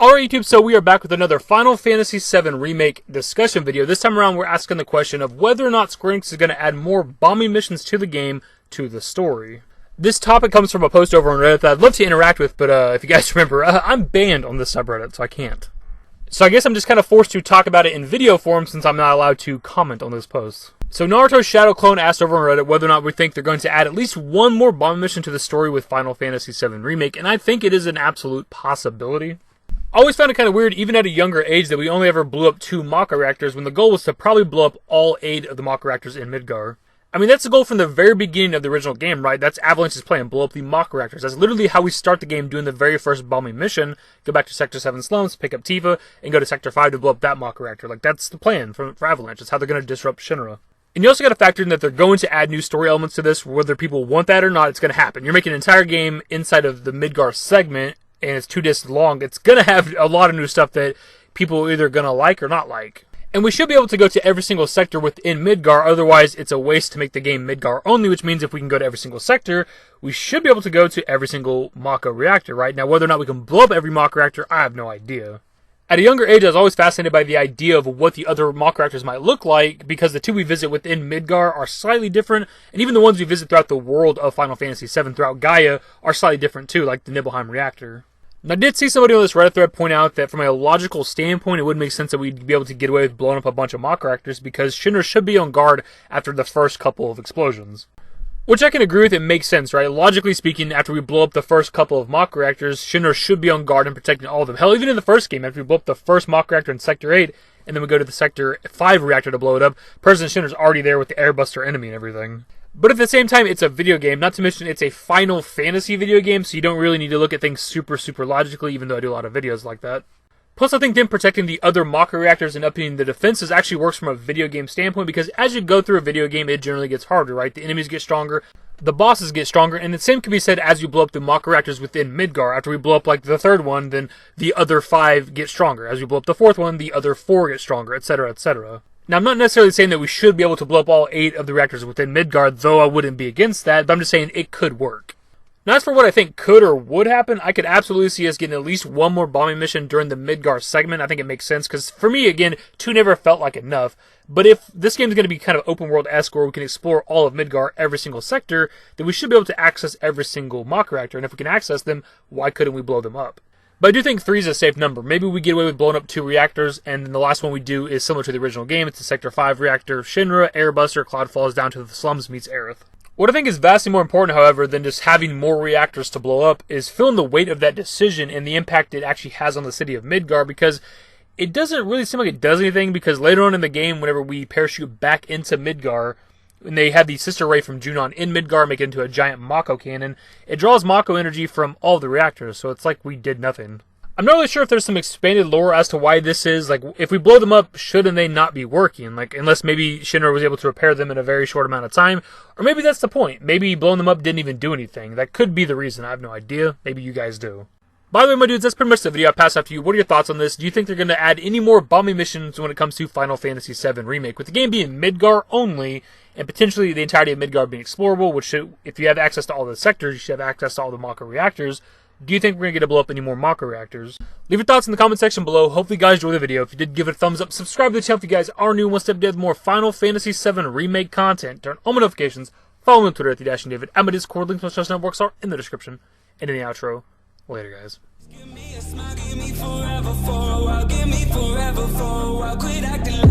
Alright YouTube, so we are back with another Final Fantasy VII Remake discussion video. This time around we're asking the question of whether or not Square Enix is going to add more bombing missions to the game, to the story. This topic comes from a post over on Reddit that I'd love to interact with, but if you guys remember, I'm banned on this subreddit, so I can't. So I guess I'm just kind of forced to talk about it in video form since I'm not allowed to comment on this post. So Naruto's Shadow Clone asked over on Reddit whether or not we think they're going to add at least one more bombing mission to the story with Final Fantasy VII Remake, and I think it is an absolute possibility. I always found it kind of weird, even at a younger age, that we only ever blew up 2 Mako reactors when the goal was to probably blow up all 8 of the Mako reactors in Midgar. I mean, that's the goal from the very beginning of the original game, right? That's Avalanche's plan, blow up the Mako reactors. That's literally how we start the game doing the very first bombing mission. Go back to Sector 7 slums, pick up Tifa, and go to Sector 5 to blow up that Mako reactor. Like, that's the plan for Avalanche. That's how they're going to disrupt Shinra. And you also got to factor in that they're going to add new story elements to this, whether people want that or not, it's going to happen. You're making an entire game inside of the Midgar segment, and it's 2 discs long. It's going to have a lot of new stuff that people are either going to like or not like. And we should be able to go to every single sector within Midgar, otherwise it's a waste to make the game Midgar only, which means if we can go to every single sector, we should be able to go to every single Mako reactor, right? Now, whether or not we can blow up every Mako reactor, I have no idea. At a younger age, I was always fascinated by the idea of what the other Mako reactors might look like, because the 2 we visit within Midgar are slightly different, and even the ones we visit throughout the world of Final Fantasy VII throughout Gaia are slightly different too, like the Nibelheim reactor. And I did see somebody on this Reddit thread point out that from a logical standpoint, it would make sense that we'd be able to get away with blowing up a bunch of Mako reactors because Shinra should be on guard after the first couple of explosions. Which I can agree with, it makes sense, right? Logically speaking, after we blow up the first couple of Mako reactors, Shinra should be on guard and protecting all of them. Hell, even in the first game, after we blow up the first Mako reactor in Sector 8, and then we go to the Sector 5 reactor to blow it up, President Shinra's already there with the airbuster enemy and everything. But at the same time, it's a video game, not to mention it's a Final Fantasy video game, so you don't really need to look at things super logically, even though I do a lot of videos like that. Plus, I think them protecting the other Mako reactors and upping the defenses actually works from a video game standpoint, because as you go through a video game, it generally gets harder, right? The enemies get stronger, the bosses get stronger, and the same can be said as you blow up the Mako reactors within Midgar. After we blow up, like, the 3rd one, then the other 5 get stronger. As we blow up the 4th one, the other 4 get stronger, etc., etc. Now, I'm not necessarily saying that we should be able to blow up all 8 of the reactors within Midgar, though I wouldn't be against that, but I'm just saying it could work. Now, as for what I think could or would happen, I could absolutely see us getting at least one more bombing mission during the Midgar segment. I think it makes sense, because for me, again, 2 never felt like enough. But if this game is going to be kind of open world-esque, where we can explore all of Midgar, every single sector, then we should be able to access every single Mako reactor, and if we can access them, why couldn't we blow them up? But I do think 3 is a safe number. Maybe we get away with blowing up 2 reactors, and then the last one we do is similar to the original game. It's a Sector 5 reactor, Shinra, Airbuster, Cloud falls down to the slums meets Aerith. What I think is vastly more important, however, than just having more reactors to blow up is feeling the weight of that decision and the impact it actually has on the city of Midgar, because it doesn't really seem like it does anything, because later on in the game, whenever we parachute back into Midgar, and they have the sister ray from Junon in Midgar, make it into a giant Mako cannon, it draws Mako energy from all the reactors, so it's like we did nothing. I'm not really sure if there's some expanded lore as to why this is. Like, if we blow them up, shouldn't they not be working? Like, unless maybe Shinra was able to repair them in a very short amount of time. Or maybe that's the point. Maybe blowing them up didn't even do anything. That could be the reason. I have no idea. Maybe you guys do. By the way, my dudes, that's pretty much the video. I'll pass off to you. What are your thoughts on this? Do you think they're going to add any more bombing missions when it comes to Final Fantasy VII Remake? With the game being Midgar only, and potentially the entirety of Midgar being explorable, which should, if you have access to all the sectors, you should have access to all the Mako reactors. Do you think we're going to get to blow up any more Mako reactors? Leave your thoughts in the comment section below. Hopefully you guys enjoyed the video. If you did, give it a thumbs up. Subscribe to the channel if you guys are new and want to step with more Final Fantasy VII Remake content. Turn on my notifications. Follow me on Twitter at @David. And my Discord links to my social networks are in the description. And in the outro. Later, guys. Give me a smile, give me forever for a while, give me forever for a while, quit acting like